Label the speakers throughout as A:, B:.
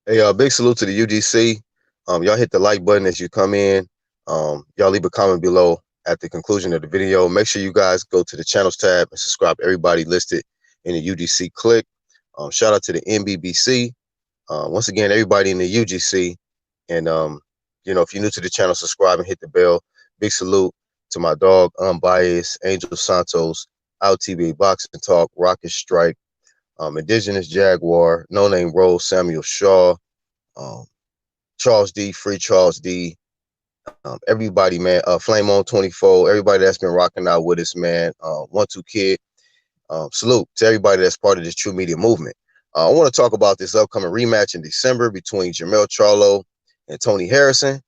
A: Hey, big salute to the UGC. Y'all hit the like button as you come in. Y'all leave a comment below at the conclusion of the video. Make sure you guys go to the channels tab and subscribe to everybody listed in the UGC click. Shout out to the NBBC. Once again, everybody in the UGC. And, if you're new to the channel, subscribe and hit the bell. Big salute to my dog, Unbiased, Angel Santos, Out TV, Boxing Talk, Rocket Strike, Indigenous Jaguar, No Name Rose, Samuel Shaw, um, Charles D, Free Charles D, everybody, man, Flame on 24, everybody that's been rocking out with us, man. 1-2 Kid, salute to everybody that's part of this true media movement. I want to talk about this upcoming rematch in December between JERMELL CHARLO and Tony Harrison,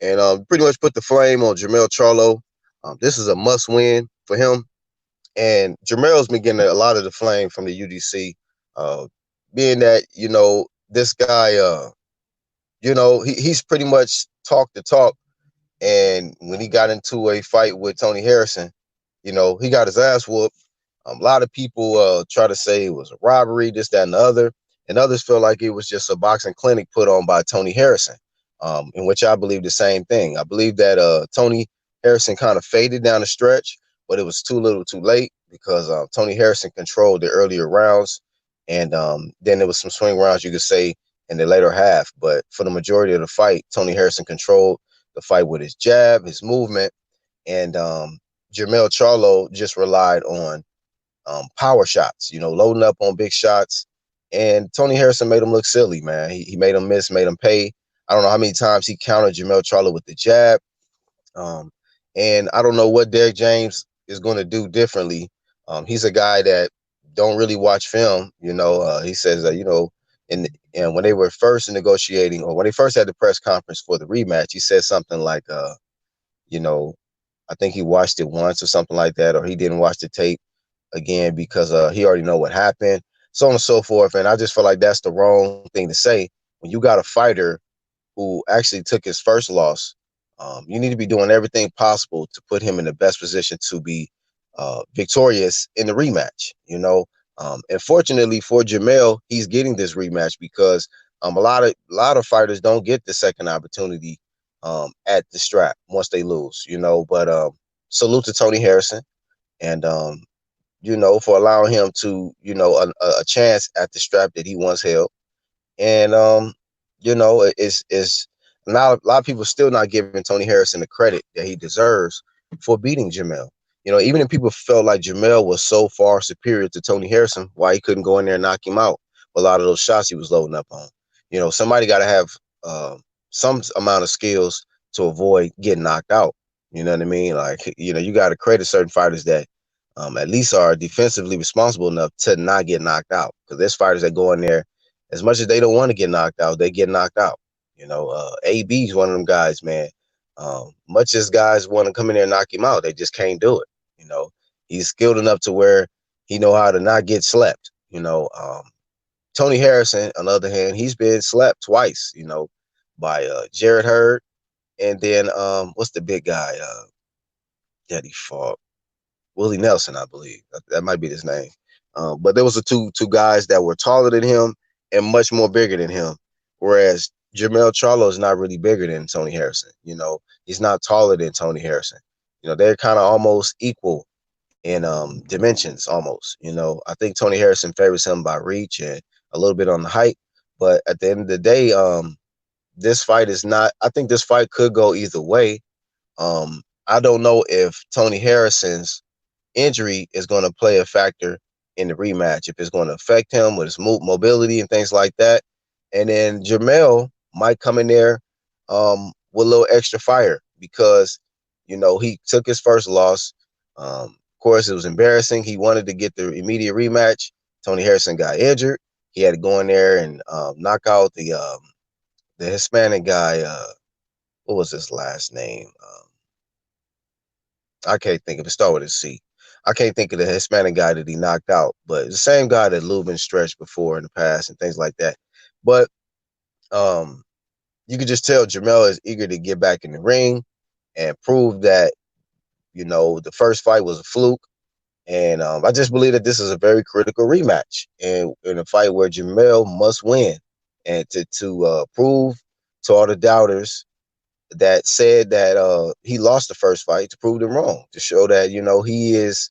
A: and pretty much put the flame on JERMELL CHARLO. This is a must win for him, and JERMELL's been getting a lot of the flame from the UDC, being that this guy, he's pretty much talk the talk. And when he got into a fight with Tony Harrison, he got his ass whooped. A lot of people try to say it was a robbery, this, that, and the other. And others feel like it was just a boxing clinic put on by Tony Harrison, in which I believe the same thing. I believe that Tony Harrison kind of faded down the stretch, but it was too little too late because Tony Harrison controlled the earlier rounds. And then there was some swing rounds, you could say, in the later half. But for the majority of the fight, Tony Harrison controlled the fight with his jab, his movement, and JERMELL CHARLO just relied on power shots, loading up on big shots. And Tony Harrison made him look silly, man. He made him miss, made him pay. I don't know how many times he countered JERMELL CHARLO with the jab. Um, and I don't know what Derek James is going to do differently. He's a guy that don't really watch film. He says that, and when they were first negotiating, or when they first had the press conference for the rematch, he said something like, you know, I think he watched it once or something like that, or he didn't watch the tape again because he already know what happened, so on and so forth. And I just feel like that's the wrong thing to say when you got a fighter who actually took his first loss. You need to be doing everything possible to put him in the best position to be victorious in the rematch. And fortunately for JERMELL, he's getting this rematch because a lot of fighters don't get the second opportunity at the strap once they lose. But salute to Tony Harrison, and for allowing him to a chance at the strap that he once held. And it's now a lot of people still not giving Tony Harrison the credit that he deserves for beating JERMELL. Even if people felt like JERMELL was so far superior to Tony Harrison, why he couldn't go in there and knock him out with a lot of those shots he was loading up on. Somebody got to have some amount of skills to avoid getting knocked out. You know what I mean? Like, you got to credit certain fighters that at least are defensively responsible enough to not get knocked out. Because there's fighters that go in there, as much as they don't want to get knocked out, they get knocked out. AB is one of them guys, man. Much as guys want to come in there and knock him out, they just can't do it. He's skilled enough to where he know how to not get slept. Tony Harrison, on the other hand, he's been slept twice, by Jarrett Hurd, and then what's the big guy that he fought? Willie Nelson, I believe. That might be his name. But there was the two guys that were taller than him and much more bigger than him. Whereas JERMELL CHARLO is not really bigger than Tony Harrison. He's not taller than Tony Harrison. They're kind of almost equal in dimensions almost. I think Tony Harrison favors him by reach and a little bit on the height. But at the end of the day, this fight is not, I think this fight could go either way. I don't know if Tony Harrison's injury is going to play a factor in the rematch, if it's going to affect him with his mobility and things like that. And then JERMELL might come in there with a little extra fire because, he took his first loss. Of course, it was embarrassing. He wanted to get the immediate rematch. Tony Harrison got injured. He had to go in there and knock out the Hispanic guy. What was his last name? I can't think of it. Start with a C. I can't think of the Hispanic guy that he knocked out, but the same guy that Lubin stretched before in the past and things like that. But you could just tell JERMELL is eager to get back in the ring and prove that, the first fight was a fluke. And I just believe that this is a very critical rematch and in a fight where JERMELL must win. and to prove to all the doubters that said that he lost the first fight, to prove them wrong, to show that, you know, he is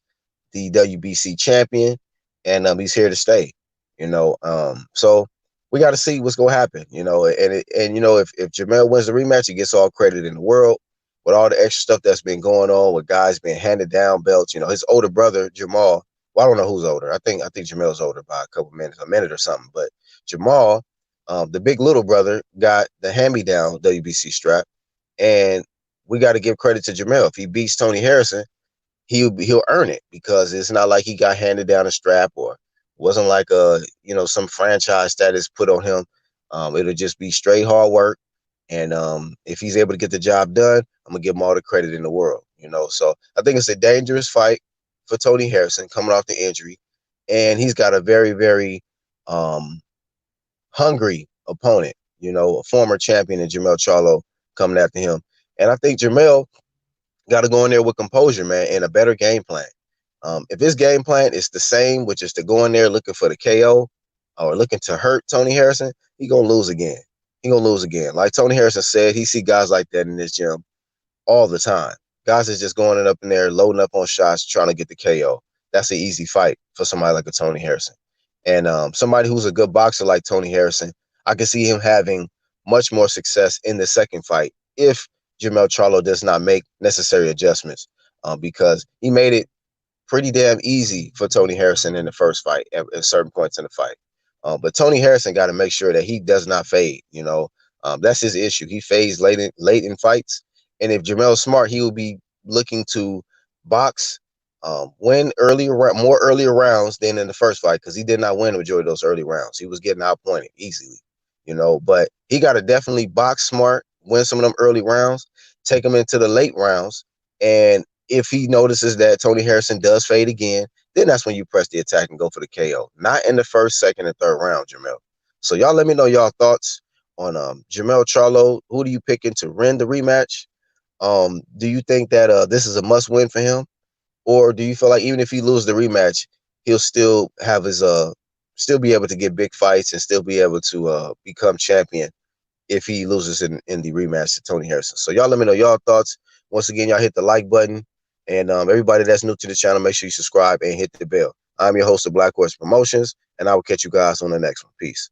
A: the WBC champion, and he's here to stay. You know, so we got to see what's gonna happen. You know, and you know, if Jermell wins the rematch, he gets all credit in the world with all the extra stuff that's been going on with guys being handed down belts. You know, his older brother Jamal. Well, I don't know who's older. I think Jamel's older by a minute or something. But Jamal, the big little brother, got the hand-me-down WBC strap, and we got to give credit to Jermell. If he beats Tony Harrison, he'll earn it, because it's not like he got handed down a strap, or wasn't like some franchise status put on him. It'll just be straight hard work, and if he's able to get the job done, I'm gonna give him all the credit in the world. You know, so I think it's a dangerous fight for Tony Harrison coming off the injury, and he's got a very, very um, hungry opponent. You know, a former champion in JERMELL CHARLO coming after him, and I think JERMELL got to go in there with composure, man, and a better game plan. If his game plan is the same, which is to go in there looking for the KO or looking to hurt Tony Harrison, he gonna lose again. He gonna lose again. Like Tony Harrison said, he see guys like that in this gym all the time. Guys is just going up in there, loading up on shots, trying to get the KO. That's an easy fight for somebody like a Tony Harrison. And somebody who's a good boxer like Tony Harrison, I can see him having much more success in the second fight if JERMELL CHARLO does not make necessary adjustments, because he made it pretty damn easy for Tony Harrison in the first fight at certain points in the fight. But Tony Harrison got to make sure that he does not fade. You know, that's his issue. He fades late in fights, and if Jermell's smart, he will be looking to box, win more earlier rounds than in the first fight, because he did not win the majority of those early rounds. He was getting outpointed easily. You know, but he got to definitely box smart, win some of them early rounds, take them into the late rounds, and if he notices that Tony Harrison does fade again, then that's when you press the attack and go for the KO. Not in the first, second, and third round, Jermell. So y'all let me know y'all thoughts on JERMELL CHARLO. Who do you picking to win the rematch? Do you think that this is a must-win for him? Or do you feel like even if he loses the rematch, he'll still have his still be able to get big fights and still be able to become champion if he loses in the rematch to Tony Harrison? So y'all let me know y'all thoughts. Once again, y'all hit the like button. And everybody that's new to the channel, make sure you subscribe and hit the bell. I'm your host of Black Horse Promotions, and I will catch you guys on the next one. Peace.